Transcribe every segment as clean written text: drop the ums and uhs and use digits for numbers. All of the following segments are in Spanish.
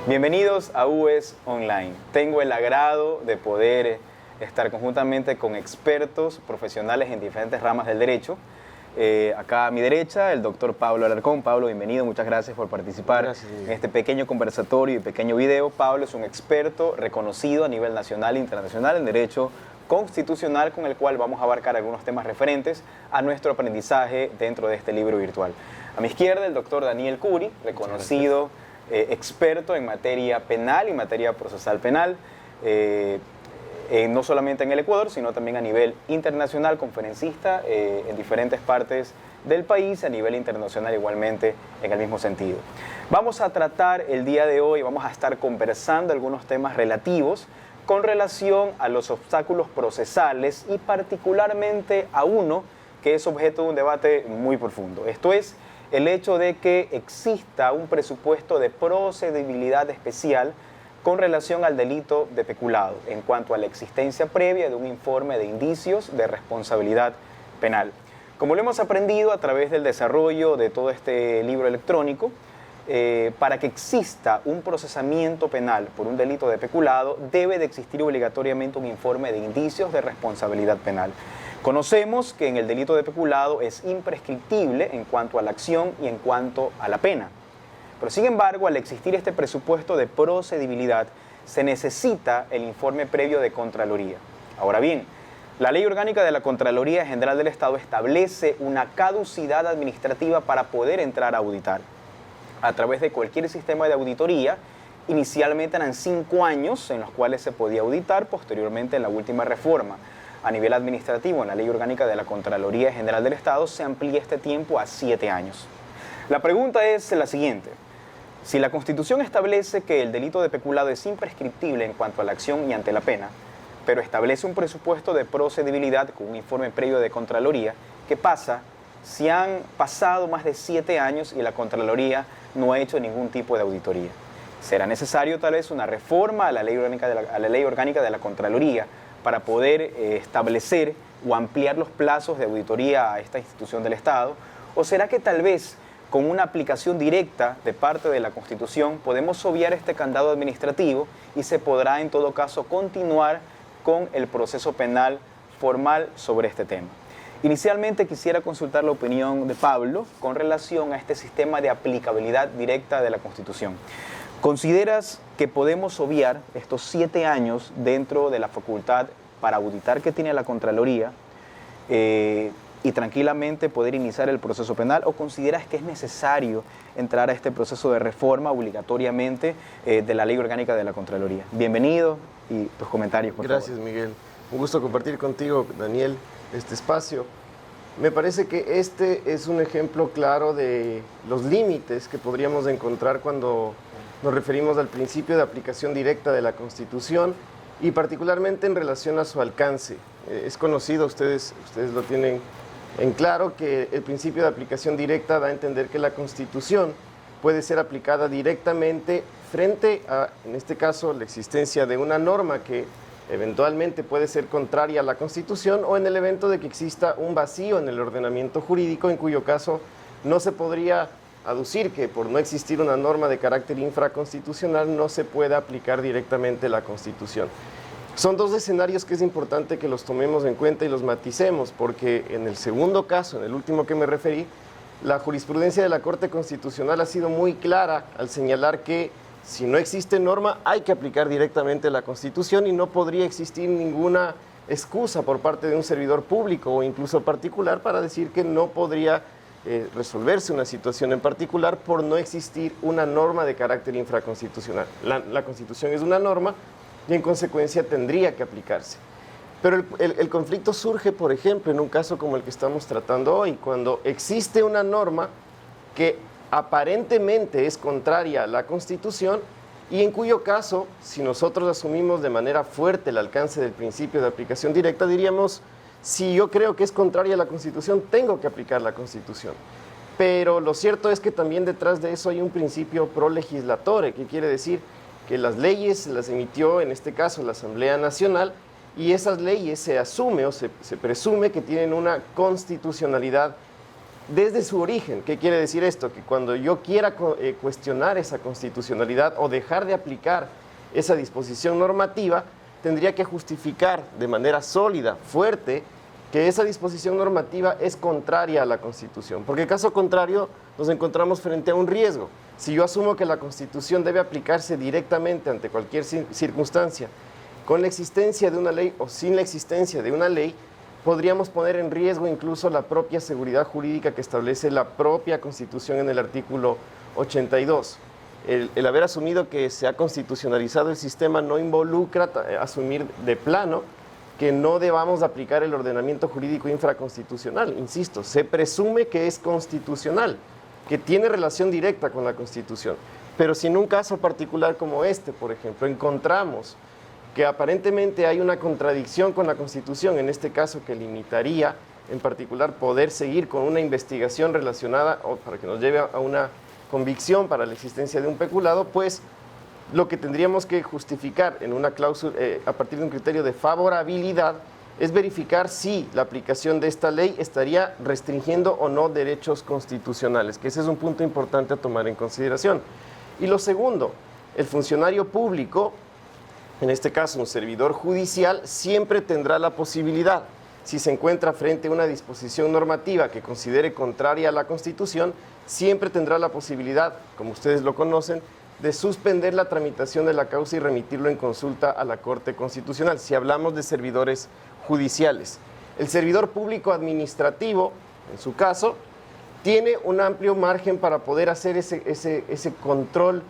Bienvenidos a UES Online. Tengo el agrado de poder estar conjuntamente con expertos profesionales en diferentes ramas del derecho. Acá a mi derecha, el doctor Pablo Alarcón. Pablo, bienvenido, muchas gracias por participar en este pequeño conversatorio y pequeño video. Pablo es un experto reconocido a nivel nacional e internacional en derecho constitucional, con el cual vamos a abarcar algunos temas referentes a nuestro aprendizaje dentro de este libro virtual. A mi izquierda, el doctor Daniel Curi, reconocido experto en materia penal y materia procesal penal, no solamente en el Ecuador, sino también a nivel internacional, conferencista en diferentes partes del país, a nivel internacional igualmente en el mismo sentido. Vamos a tratar el día de hoy, vamos a estar conversando algunos temas relativos con relación a los obstáculos procesales y particularmente a uno que es objeto de un debate muy profundo. Esto es el hecho de que exista un presupuesto de procedibilidad especial con relación al delito de peculado, en cuanto a la existencia previa de un informe de indicios de responsabilidad penal. Como lo hemos aprendido a través del desarrollo de todo este libro electrónico, para que exista un procesamiento penal por un delito de peculado, debe de existir obligatoriamente un informe de indicios de responsabilidad penal. Conocemos que en el delito de peculado es imprescriptible en cuanto a la acción y en cuanto a la pena. Pero sin embargo, al existir este presupuesto de procedibilidad, se necesita el informe previo de Contraloría. Ahora bien, la Ley Orgánica de la Contraloría General del Estado establece una caducidad administrativa para poder entrar a auditar. A través de cualquier sistema de auditoría, inicialmente eran 5 años en los cuales se podía auditar, posteriormente en la última reforma a nivel administrativo en la Ley Orgánica de la Contraloría General del Estado se amplía este tiempo a 7 años. La pregunta es la siguiente: si la Constitución establece que el delito de peculado es imprescriptible en cuanto a la acción y ante la pena, pero establece un presupuesto de procedibilidad con un informe previo de Contraloría, ¿qué pasa si han pasado más de 7 años y la Contraloría no ha hecho ningún tipo de auditoría? ¿Será necesario tal vez una reforma a la Ley Orgánica de la Contraloría para poder establecer o ampliar los plazos de auditoría a esta institución del Estado? ¿O será que tal vez con una aplicación directa de parte de la Constitución podemos obviar este candado administrativo y se podrá en todo caso continuar con el proceso penal formal sobre este tema? Inicialmente quisiera consultar la opinión de Pablo con relación a este sistema de aplicabilidad directa de la Constitución. ¿Consideras que podemos obviar estos 7 años dentro de la facultad para auditar que tiene la Contraloría y tranquilamente poder iniciar el proceso penal, o consideras que es necesario entrar a este proceso de reforma obligatoriamente de la Ley Orgánica de la Contraloría? Bienvenido y tus comentarios, por favor. Gracias, Miguel. Un gusto compartir contigo, Daniel, este espacio. Me parece que este es un ejemplo claro de los límites que podríamos encontrar cuando nos referimos al principio de aplicación directa de la Constitución y particularmente en relación a su alcance. Es conocido, ustedes lo tienen en claro, que el principio de aplicación directa da a entender que la Constitución puede ser aplicada directamente frente a, en este caso, la existencia de una norma que eventualmente puede ser contraria a la Constitución, o en el evento de que exista un vacío en el ordenamiento jurídico, en cuyo caso no se podría aducir que por no existir una norma de carácter infraconstitucional no se pueda aplicar directamente la Constitución. Son 2 escenarios que es importante que los tomemos en cuenta y los maticemos, porque en el segundo caso, en el último que me referí, la jurisprudencia de la Corte Constitucional ha sido muy clara al señalar que si no existe norma hay que aplicar directamente la Constitución y no podría existir ninguna excusa por parte de un servidor público o incluso particular para decir que no podría resolverse una situación en particular por no existir una norma de carácter infraconstitucional. La Constitución es una norma y en consecuencia tendría que aplicarse. Pero el conflicto surge, por ejemplo, en un caso como el que estamos tratando hoy, cuando existe una norma que aparentemente es contraria a la Constitución y en cuyo caso, si nosotros asumimos de manera fuerte el alcance del principio de aplicación directa, diríamos: si yo creo que es contraria a la Constitución, tengo que aplicar la Constitución. Pero lo cierto es que también detrás de eso hay un principio pro legislatore, que quiere decir que las leyes las emitió, en este caso, la Asamblea Nacional, y esas leyes se asume o se presume que tienen una constitucionalidad desde su origen. ¿Qué quiere decir esto? Que cuando yo quiera cuestionar esa constitucionalidad o dejar de aplicar esa disposición normativa, tendría que justificar de manera sólida, fuerte, que esa disposición normativa es contraria a la Constitución. Porque caso contrario, nos encontramos frente a un riesgo. Si yo asumo que la Constitución debe aplicarse directamente ante cualquier circunstancia, con la existencia de una ley o sin la existencia de una ley, podríamos poner en riesgo incluso la propia seguridad jurídica que establece la propia Constitución en el artículo 82. El haber asumido que se ha constitucionalizado el sistema no involucra asumir de plano que no debamos aplicar el ordenamiento jurídico infraconstitucional. Insisto, se presume que es constitucional, que tiene relación directa con la Constitución. Pero si en un caso particular como este, por ejemplo, encontramos que aparentemente hay una contradicción con la Constitución, en este caso que limitaría en particular poder seguir con una investigación relacionada o para que nos lleve a una convicción para la existencia de un peculado, pues lo que tendríamos que justificar en una cláusula a partir de un criterio de favorabilidad es verificar si la aplicación de esta ley estaría restringiendo o no derechos constitucionales, que ese es un punto importante a tomar en consideración. Y lo segundo, el funcionario público, en este caso un servidor judicial, siempre tendrá la posibilidad, si se encuentra frente a una disposición normativa que considere contraria a la Constitución, siempre tendrá la posibilidad, como ustedes lo conocen, de suspender la tramitación de la causa y remitirlo en consulta a la Corte Constitucional, si hablamos de servidores judiciales. El servidor público administrativo, en su caso, tiene un amplio margen para poder hacer ese control,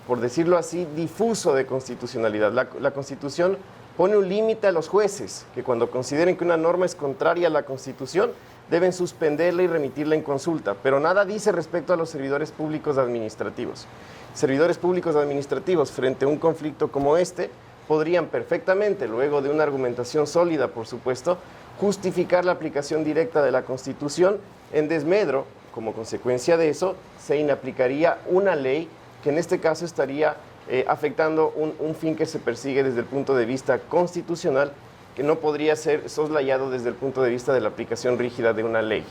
por decirlo así, difuso de constitucionalidad. La Constitución pone un límite a los jueces, que cuando consideren que una norma es contraria a la Constitución, deben suspenderla y remitirla en consulta, pero nada dice respecto a los servidores públicos administrativos. Servidores públicos administrativos frente a un conflicto como este, podrían perfectamente, luego de una argumentación sólida, por supuesto, justificar la aplicación directa de la Constitución. En desmedro, como consecuencia de eso, se inaplicaría una ley que en este caso estaría afectando un fin que se persigue desde el punto de vista constitucional, que no podría ser soslayado desde el punto de vista de la aplicación rígida de una ley.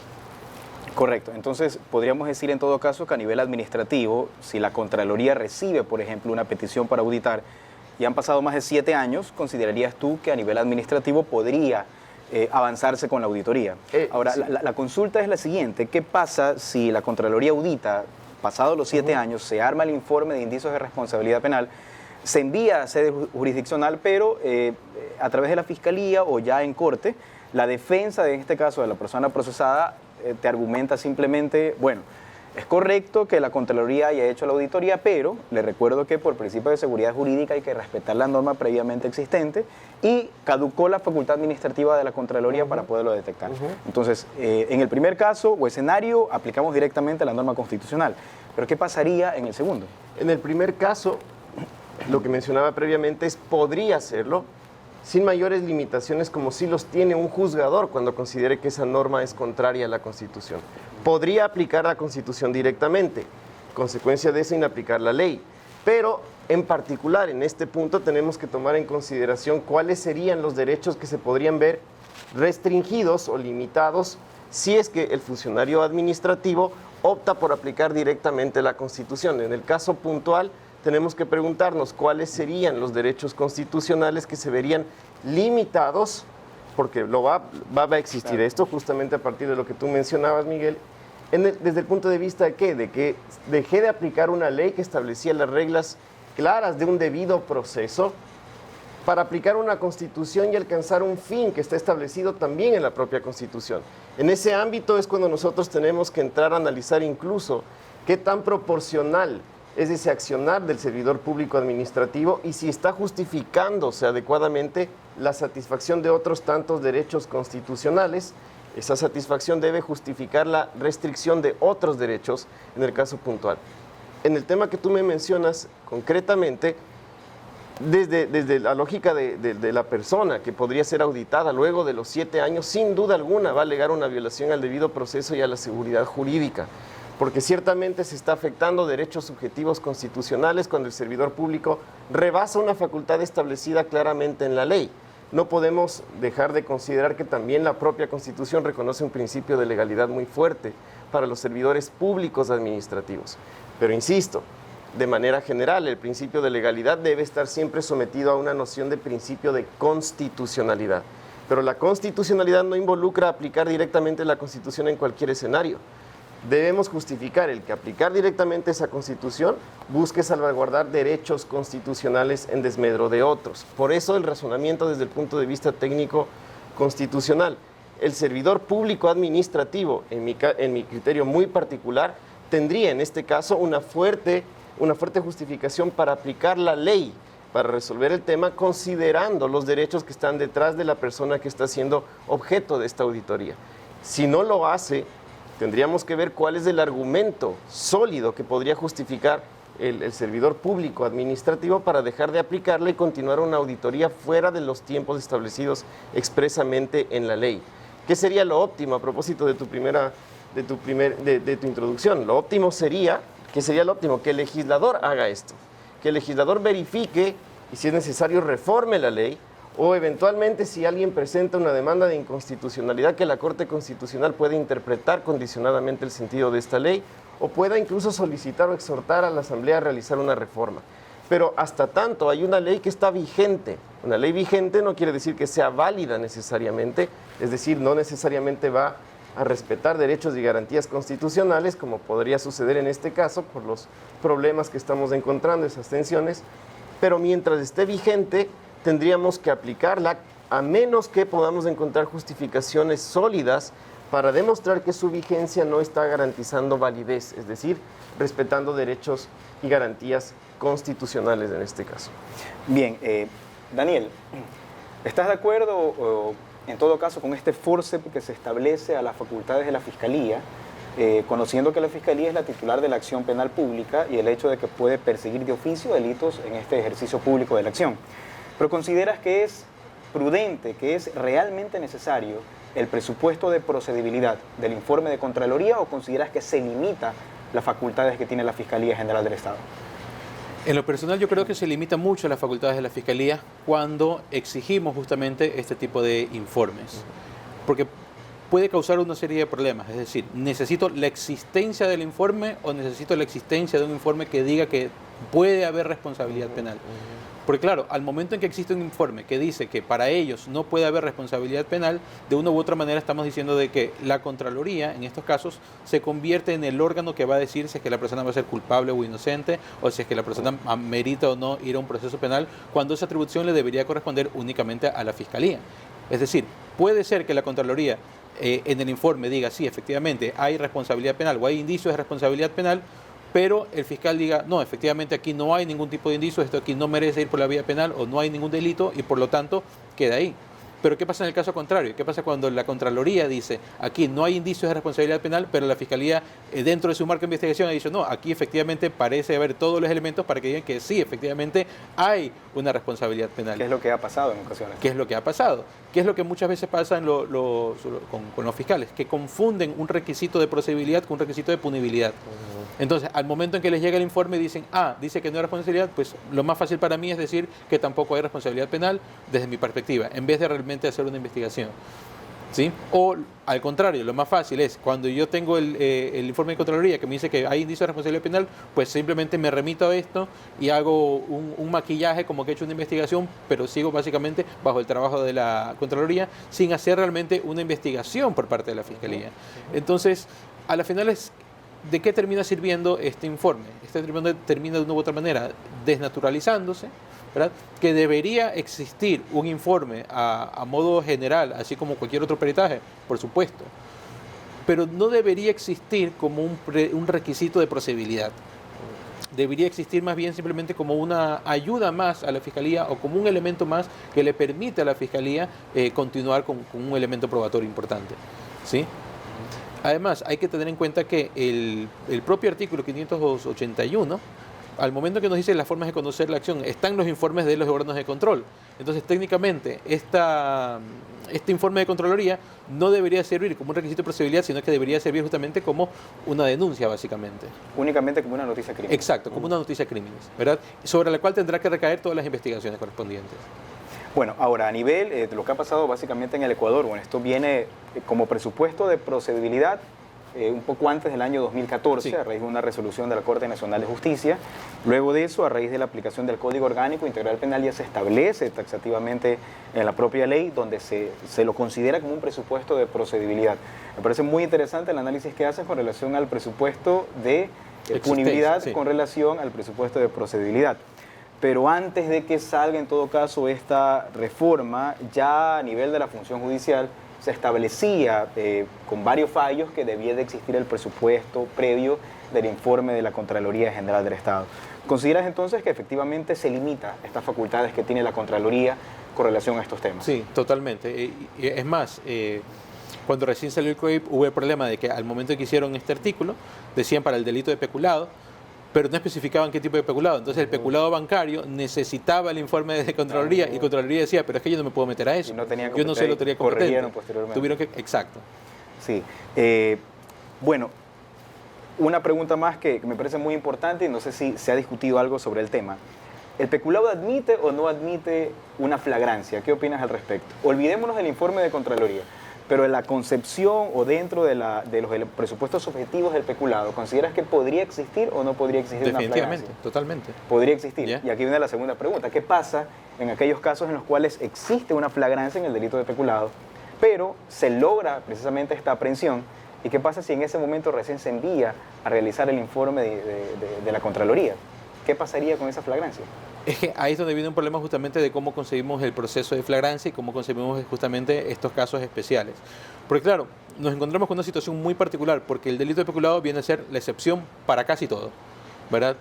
Correcto. Entonces, podríamos decir en todo caso que a nivel administrativo, si la Contraloría recibe, por ejemplo, una petición para auditar y han pasado más de 7 años, ¿considerarías tú que a nivel administrativo podría avanzarse con la auditoría? Ahora, sí. la consulta es la siguiente. ¿Qué pasa si la Contraloría audita, pasados los 7 años, se arma el informe de indicios de responsabilidad penal, se envía a sede jurisdiccional, pero a través de la Fiscalía o ya en corte, la defensa de este caso de la persona procesada te argumenta simplemente, bueno, es correcto que la Contraloría haya hecho la auditoría, pero le recuerdo que por principio de seguridad jurídica hay que respetar la norma previamente existente y caducó la facultad administrativa de la Contraloría para poderlo detectar. Entonces, en el primer caso o escenario aplicamos directamente la norma constitucional, pero ¿qué pasaría en el segundo? En el primer caso, lo que mencionaba previamente es podría hacerlo sin mayores limitaciones como si los tiene un juzgador cuando considere que esa norma es contraria a la Constitución. Podría aplicar la Constitución directamente, consecuencia de eso inaplicar la ley, pero en particular en este punto tenemos que tomar en consideración cuáles serían los derechos que se podrían ver restringidos o limitados si es que el funcionario administrativo opta por aplicar directamente la Constitución. En el caso puntual, tenemos que preguntarnos cuáles serían los derechos constitucionales que se verían limitados, porque va a existir esto justamente a partir de lo que tú mencionabas, Miguel, desde el punto de vista de ¿qué? De que dejé de aplicar una ley que establecía las reglas claras de un debido proceso para aplicar una Constitución y alcanzar un fin que está establecido también en la propia Constitución. En ese ámbito es cuando nosotros tenemos que entrar a analizar incluso qué tan proporcional es ese accionar del servidor público administrativo y si está justificándose adecuadamente la satisfacción de otros tantos derechos constitucionales. Esa satisfacción debe justificar la restricción de otros derechos en el caso puntual. En el tema que tú me mencionas concretamente, desde la lógica de la persona que podría ser auditada luego de los 7 años, sin duda alguna va a alegar una violación al debido proceso y a la seguridad jurídica, porque ciertamente se está afectando derechos subjetivos constitucionales cuando el servidor público rebasa una facultad establecida claramente en la ley. No podemos dejar de considerar que también la propia Constitución reconoce un principio de legalidad muy fuerte para los servidores públicos administrativos. Pero insisto, de manera general, el principio de legalidad debe estar siempre sometido a una noción de principio de constitucionalidad. Pero la constitucionalidad no involucra aplicar directamente la Constitución en cualquier escenario. Debemos justificar el que aplicar directamente esa Constitución busque salvaguardar derechos constitucionales en desmedro de otros. Por eso el razonamiento desde el punto de vista técnico constitucional. El servidor público administrativo, en mi criterio muy particular, tendría en este caso una fuerte justificación para aplicar la ley, para resolver el tema, considerando los derechos que están detrás de la persona que está siendo objeto de esta auditoría. Si no lo hace, tendríamos que ver cuál es el argumento sólido que podría justificar el servidor público administrativo para dejar de aplicarla y continuar una auditoría fuera de los tiempos establecidos expresamente en la ley. ¿Qué sería lo óptimo a propósito de tu introducción? Lo óptimo sería, ¿qué sería lo óptimo? Que el legislador haga esto, que el legislador verifique y si es necesario reforme la ley, o eventualmente si alguien presenta una demanda de inconstitucionalidad que la Corte Constitucional puede interpretar condicionadamente el sentido de esta ley o pueda incluso solicitar o exhortar a la Asamblea a realizar una reforma. Pero hasta tanto hay una ley que está vigente. Una ley vigente no quiere decir que sea válida necesariamente, es decir, no necesariamente va a respetar derechos y garantías constitucionales, como podría suceder en este caso por los problemas que estamos encontrando, esas tensiones, pero mientras esté vigente, tendríamos que aplicarla a menos que podamos encontrar justificaciones sólidas para demostrar que su vigencia no está garantizando validez, es decir, respetando derechos y garantías constitucionales en este caso. Bien, Daniel, ¿estás de acuerdo en todo caso con este forcep que se establece a las facultades de la Fiscalía, conociendo que la Fiscalía es la titular de la acción penal pública y el hecho de que puede perseguir de oficio delitos en este ejercicio público de la acción? Pero ¿consideras que es prudente, que es realmente necesario el presupuesto de procedibilidad del informe de Contraloría o consideras que se limita las facultades que tiene la Fiscalía General del Estado? En lo personal yo creo que se limita mucho las facultades de la Fiscalía cuando exigimos justamente este tipo de informes, porque puede causar una serie de problemas, es decir, necesito la existencia del informe o necesito la existencia de un informe que diga que puede haber responsabilidad penal. Porque claro, al momento en que existe un informe que dice que para ellos no puede haber responsabilidad penal, de una u otra manera estamos diciendo de que la Contraloría, en estos casos, se convierte en el órgano que va a decir si es que la persona va a ser culpable o inocente, o si es que la persona merita o no ir a un proceso penal, cuando esa atribución le debería corresponder únicamente a la Fiscalía. Es decir, puede ser que la Contraloría en el informe diga, sí, efectivamente, hay responsabilidad penal o hay indicios de responsabilidad penal, pero el fiscal diga, no, efectivamente aquí no hay ningún tipo de indicio, esto aquí no merece ir por la vía penal o no hay ningún delito y por lo tanto queda ahí. Pero ¿qué pasa en el caso contrario? ¿Qué pasa cuando la Contraloría dice, aquí no hay indicios de responsabilidad penal, pero la Fiscalía dentro de su marco de investigación ha dicho, no, aquí efectivamente parece haber todos los elementos para que digan que sí, efectivamente hay una responsabilidad penal? ¿Qué es lo que ha pasado en ocasiones? ¿Qué es lo que ha pasado? ¿Qué es lo que muchas veces pasa con los fiscales? Que confunden un requisito de procedibilidad con un requisito de punibilidad. Entonces, al momento en que les llega el informe y dicen, dice que no hay responsabilidad, pues lo más fácil para mí es decir que tampoco hay responsabilidad penal desde mi perspectiva, en vez de realmente hacer una investigación. ¿Sí? O al contrario, lo más fácil es, cuando yo tengo el informe de Contraloría que me dice que hay indicios de responsabilidad penal, pues simplemente me remito a esto y hago un maquillaje como que he hecho una investigación, pero sigo básicamente bajo el trabajo de la Contraloría sin hacer realmente una investigación por parte de la Fiscalía. Entonces, a la final es, ¿de qué termina sirviendo este informe? Este informe termina de una u otra manera desnaturalizándose, ¿verdad? Que debería existir un informe a modo general, así como cualquier otro peritaje, por supuesto, pero no debería existir como un requisito de procedibilidad. Debería existir más bien simplemente como una ayuda más a la Fiscalía o como un elemento más que le permite a la Fiscalía continuar con un elemento probatorio importante, ¿sí? Además, hay que tener en cuenta que el propio artículo 581, al momento que nos dice las formas de conocer la acción, están los informes de los órganos de control. Entonces, técnicamente, este informe de Contraloría no debería servir como un requisito de procedibilidad, sino que debería servir justamente como una denuncia, básicamente. Únicamente como una noticia de crímenes. Exacto, como una noticia de crímenes, ¿verdad? Sobre la cual tendrá que recaer todas las investigaciones correspondientes. Bueno, ahora a nivel de lo que ha pasado básicamente en el Ecuador, bueno, esto viene como presupuesto de procedibilidad un poco antes del año 2014, Sí. a raíz de una resolución de la Corte Nacional de Justicia. Luego de eso, a raíz de la aplicación del Código Orgánico Integral Penal, ya se establece taxativamente en la propia ley, donde se lo considera como un presupuesto de procedibilidad. Me parece muy interesante el análisis que haces con relación al presupuesto de punibilidad, sí. con relación al presupuesto de procedibilidad. Pero antes de que salga en todo caso esta reforma, ya a nivel de la función judicial se establecía con varios fallos que debía de existir el presupuesto previo del informe de la Contraloría General del Estado. ¿Consideras entonces que efectivamente se limita estas facultades que tiene la Contraloría con relación a estos temas? Sí, totalmente. Es más, cuando recién salió el COIP hubo el problema de que al momento en que hicieron este artículo, decían para el delito de peculado, pero no especificaban qué tipo de peculado. Entonces el peculado bancario necesitaba el informe de Contraloría y Contraloría decía, pero es que yo no me puedo meter a eso. Y no tenía Yo no sé lo tenía competente. corrigieron posteriormente. Tuvieron que, exacto. Sí. Bueno, una pregunta más que me parece muy importante y no sé si se ha discutido algo sobre el tema. ¿El peculado admite o no admite una flagrancia? ¿Qué opinas al respecto? Olvidémonos del informe de Contraloría, pero en la concepción o dentro de los presupuestos objetivos del peculado, ¿consideras que podría existir o no podría existir una Definitivamente, flagrancia? totalmente. Podría existir. Ya. Y aquí viene la segunda pregunta. ¿Qué pasa en aquellos casos en los cuales existe una flagrancia en el delito de peculado, pero se logra precisamente esta aprehensión? ¿Y qué pasa si en ese momento recién se envía a realizar el informe de la Contraloría? ¿Qué pasaría con esa flagrancia? Es que ahí es donde viene un problema justamente de cómo concebimos el proceso de flagrancia y cómo concebimos justamente estos casos especiales. Porque claro, nos encontramos con una situación muy particular, porque el delito de peculado viene a ser la excepción para casi todo, ¿verdad?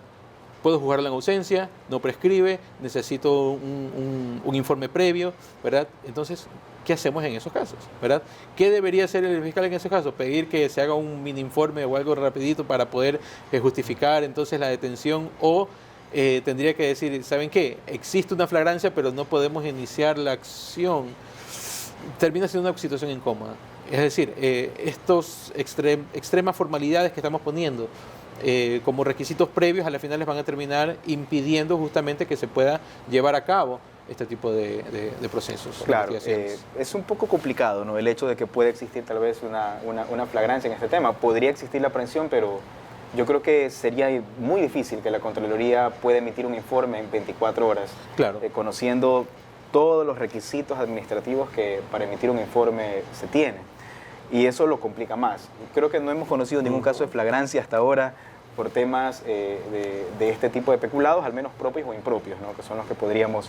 Puedo juzgarlo en ausencia, no prescribe, necesito un informe previo, ¿verdad? Entonces, ¿qué hacemos en esos casos? ¿Verdad? ¿Qué debería hacer el fiscal en esos casos? Pedir que se haga un mini informe o algo rapidito para poder justificar entonces la detención o tendría que decir, ¿saben qué? Existe una flagrancia, pero no podemos iniciar la acción. Termina siendo una situación incómoda. Es decir, estos extremas formalidades que estamos poniendo como requisitos previos a la final les van a terminar impidiendo justamente que se pueda llevar a cabo este tipo de procesos. Claro, de investigaciones. es un poco complicado, ¿no? El hecho de que pueda existir tal vez una flagrancia en este tema. Podría existir la aprehensión, pero yo creo que sería muy difícil que la Contraloría pueda emitir un informe en 24 horas, Claro. Conociendo todos los requisitos administrativos que para emitir un informe se tiene. Y eso lo complica más. Creo que no hemos conocido ningún caso de flagrancia hasta ahora por temas de este tipo de peculados, al menos propios o impropios, ¿no? Que son los que podríamos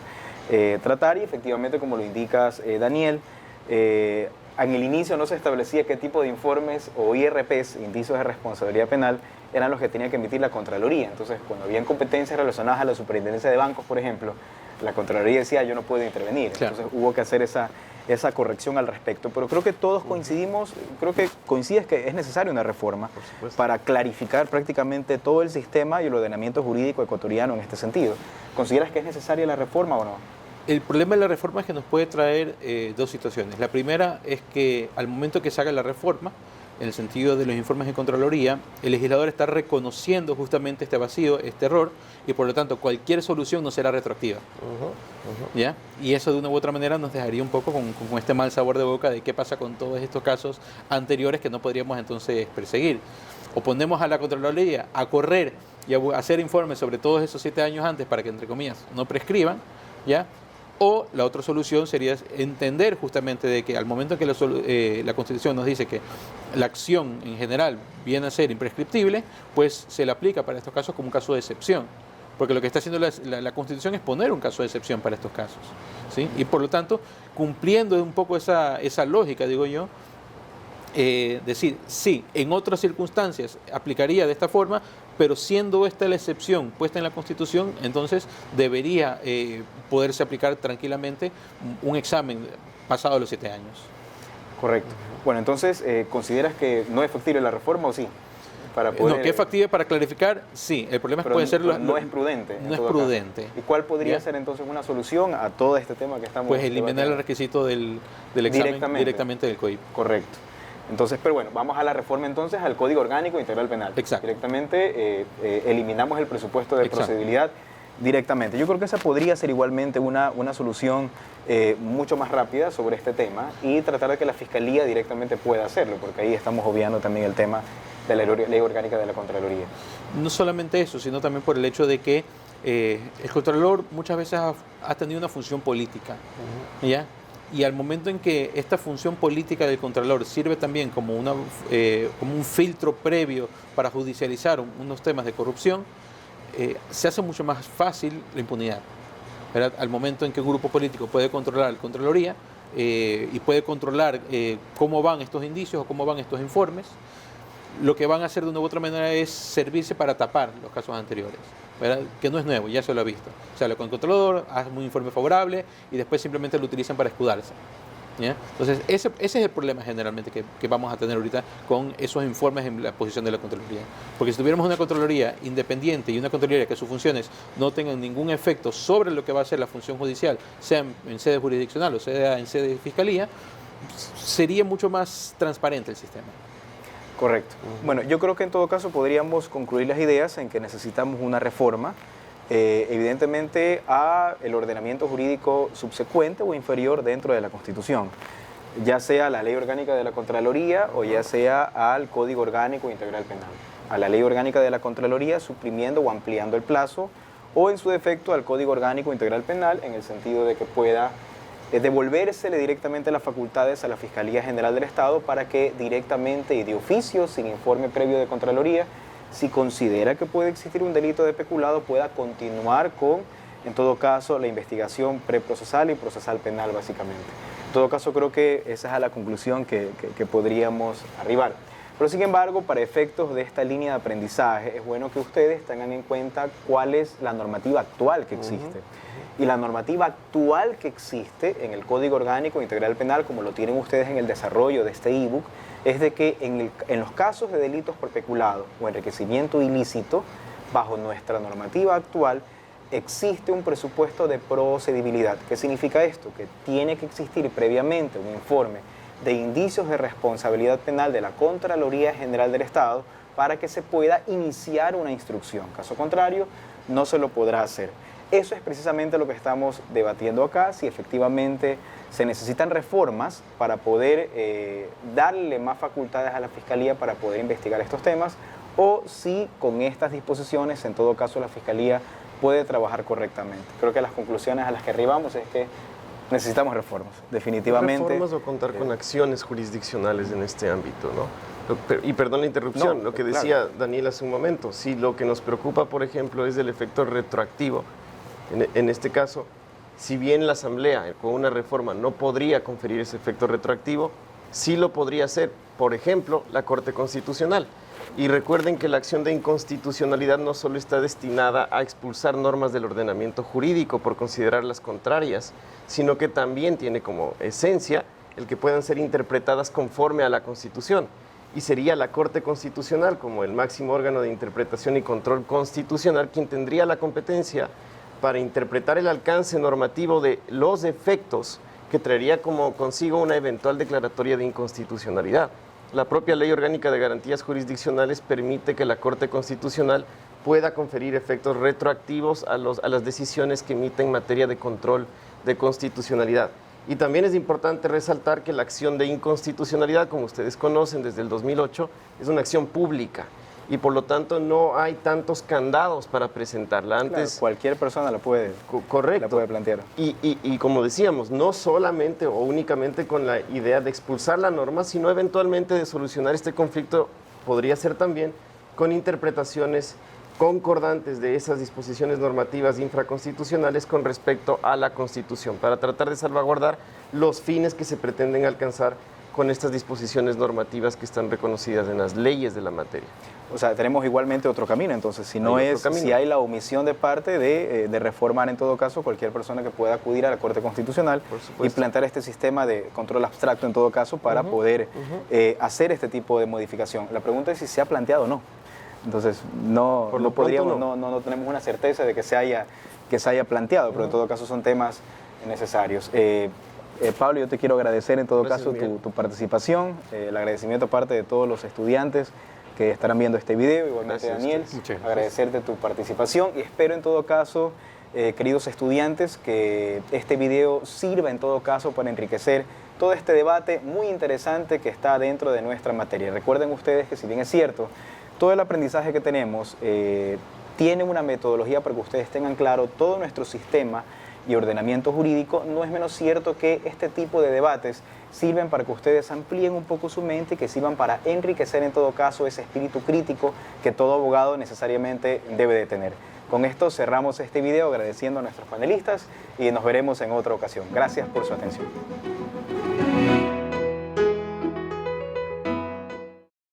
tratar. Y efectivamente, como lo indicas, Daniel, en el inicio no se establecía qué tipo de informes o IRPs, indicios de responsabilidad penal, eran los que tenía que emitir la Contraloría. Entonces, cuando habían competencias relacionadas a la superintendencia de bancos, por ejemplo, la Contraloría decía, yo no puedo intervenir. Claro. Entonces, hubo que hacer esa corrección al respecto. Pero creo que todos coincidimos, creo que coincides que es necesaria una reforma para clarificar prácticamente todo el sistema y el ordenamiento jurídico ecuatoriano en este sentido. ¿Consideras que es necesaria la reforma o no? El problema de la reforma es que nos puede traer dos situaciones. La primera es que al momento que se haga la reforma, en el sentido de los informes de Contraloría, el legislador está reconociendo justamente este vacío, este error, y por lo tanto cualquier solución no será retroactiva. ¿Ya? Y eso de una u otra manera nos dejaría un poco con este mal sabor de boca de qué pasa con todos estos casos anteriores que no podríamos entonces perseguir. O ponemos a la Contraloría a correr y a hacer informes sobre todos esos 7 años antes para que, entre comillas, no prescriban, ¿ya? O la otra solución sería entender justamente de que al momento en que la Constitución nos dice que la acción en general viene a ser imprescriptible, pues se le aplica para estos casos como un caso de excepción. Porque lo que está haciendo la Constitución es poner un caso de excepción para estos casos, ¿sí? Y por lo tanto, cumpliendo un poco esa lógica, digo yo, decir, sí, en otras circunstancias aplicaría de esta forma, pero siendo esta la excepción puesta en la Constitución, entonces debería poderse aplicar tranquilamente un examen pasado los 7 años. Correcto. Bueno, entonces, ¿consideras que no es factible la reforma o sí? Para poder, No, que es factible para clarificar, sí. El problema es que pero puede ser... no es prudente. No es prudente. ¿Y cuál podría ¿Ya? ser entonces una solución a todo este tema que estamos Pues eliminar el debatiendo? requisito del examen directamente del COIP. Correcto. Entonces, pero bueno, vamos a la reforma entonces al Código Orgánico Integral Penal. Exacto. Directamente eliminamos el presupuesto de Exacto. procedibilidad. directamente. Yo creo que esa podría ser igualmente una solución mucho más rápida sobre este tema y tratar de que la Fiscalía directamente pueda hacerlo, porque ahí estamos obviando también el tema de la ley orgánica de la Contraloría. No solamente eso, sino también por el hecho de que el Contralor muchas veces ha tenido una función política, ¿ya? Y al momento en que esta función política del Contralor sirve también como un filtro previo para judicializar unos temas de corrupción, se hace mucho más fácil la impunidad, ¿verdad? Al momento en que un grupo político puede controlar la Contraloría y puede controlar cómo van estos indicios o cómo van estos informes, lo que van a hacer de una u otra manera es servirse para tapar los casos anteriores, ¿verdad? Que no es nuevo, ya se lo ha visto. O sea, el controlador hace un informe favorable y después simplemente lo utilizan para escudarse, ¿ya? Entonces, ese es el problema generalmente que vamos a tener ahorita con esos informes en la posición de la Contraloría. Porque si tuviéramos una Contraloría independiente y una Contraloría que sus funciones no tengan ningún efecto sobre lo que va a ser la función judicial, sea en sede jurisdiccional o sea en sede de fiscalía, sería mucho más transparente el sistema. Correcto. Bueno, yo creo que en todo caso podríamos concluir las ideas en que necesitamos una reforma, evidentemente, a el ordenamiento jurídico subsecuente o inferior dentro de la Constitución, ya sea la Ley Orgánica de la Contraloría o ya sea al Código Orgánico Integral Penal. A la Ley Orgánica de la Contraloría suprimiendo o ampliando el plazo, o en su defecto al Código Orgánico Integral Penal, en el sentido de que pueda devolvérsele directamente las facultades a la Fiscalía General del Estado para que directamente y de oficio, sin informe previo de Contraloría, si considera que puede existir un delito de peculado, pueda continuar con, en todo caso, la investigación preprocesal y procesal penal, básicamente. En todo caso, creo que esa es a la conclusión que podríamos arribar. Pero, sin embargo, para efectos de esta línea de aprendizaje, es bueno que ustedes tengan en cuenta cuál es la normativa actual que existe. Y la normativa actual que existe en el Código Orgánico Integral Penal, como lo tienen ustedes en el desarrollo de este ebook, es de que en los casos de delitos por peculado o enriquecimiento ilícito, bajo nuestra normativa actual, existe un presupuesto de procedibilidad. ¿Qué significa esto? Que tiene que existir previamente un informe de indicios de responsabilidad penal de la Contraloría General del Estado para que se pueda iniciar una instrucción. Caso contrario, no se lo podrá hacer. Eso es precisamente lo que estamos debatiendo acá, si efectivamente se necesitan reformas para poder darle más facultades a la Fiscalía para poder investigar estos temas, o si con estas disposiciones, en todo caso, la Fiscalía puede trabajar correctamente. Creo que las conclusiones a las que arribamos es que necesitamos reformas, definitivamente. Reformas o contar con acciones jurisdiccionales en este ámbito, ¿no? Y perdón la interrupción, lo que decía Daniel hace un momento, si lo que nos preocupa, por ejemplo, es el efecto retroactivo, en este caso, si bien la Asamblea con una reforma no podría conferir ese efecto retroactivo, sí lo podría hacer, por ejemplo, la Corte Constitucional. Y recuerden que la acción de inconstitucionalidad no solo está destinada a expulsar normas del ordenamiento jurídico por considerarlas contrarias, sino que también tiene como esencia el que puedan ser interpretadas conforme a la Constitución. Y sería la Corte Constitucional, como el máximo órgano de interpretación y control constitucional, quien tendría la competencia para interpretar el alcance normativo de los efectos que traería como consigo una eventual declaratoria de inconstitucionalidad. La propia Ley Orgánica de Garantías Jurisdiccionales permite que la Corte Constitucional pueda conferir efectos retroactivos a las decisiones que emite en materia de control de constitucionalidad. Y también es importante resaltar que la acción de inconstitucionalidad, como ustedes conocen desde el 2008, es una acción pública y por lo tanto no hay tantos candados para presentarla. Antes, claro, cualquier persona la puede plantear. Y como decíamos, no solamente o únicamente con la idea de expulsar la norma, sino eventualmente de solucionar este conflicto, podría ser también con interpretaciones concordantes de esas disposiciones normativas infraconstitucionales con respecto a la Constitución, para tratar de salvaguardar los fines que se pretenden alcanzar con estas disposiciones normativas que están reconocidas en las leyes de la materia. O sea, tenemos igualmente otro camino, entonces, si hay la omisión de parte de reformar en todo caso cualquier persona que pueda acudir a la Corte Constitucional y plantear este sistema de control abstracto en todo caso para poder hacer este tipo de modificación. La pregunta es si se ha planteado o no. Entonces, no tenemos una certeza de que se haya planteado, pero en todo caso son temas necesarios. Pablo, yo te quiero agradecer en todo caso tu participación, el agradecimiento aparte de todos los estudiantes que estarán viendo este video. Igualmente, Gracias. Daniel, Muchas gracias. agradecerte tu participación y espero en todo caso, queridos estudiantes, que este video sirva en todo caso para enriquecer todo este debate muy interesante que está dentro de nuestra materia. Recuerden ustedes que, si bien es cierto, todo el aprendizaje que tenemos tiene una metodología para que ustedes tengan claro todo nuestro sistema y ordenamiento jurídico, no es menos cierto que este tipo de debates sirven para que ustedes amplíen un poco su mente y que sirvan para enriquecer en todo caso ese espíritu crítico que todo abogado necesariamente debe de tener. Con esto cerramos este video agradeciendo a nuestros panelistas y nos veremos en otra ocasión. Gracias por su atención.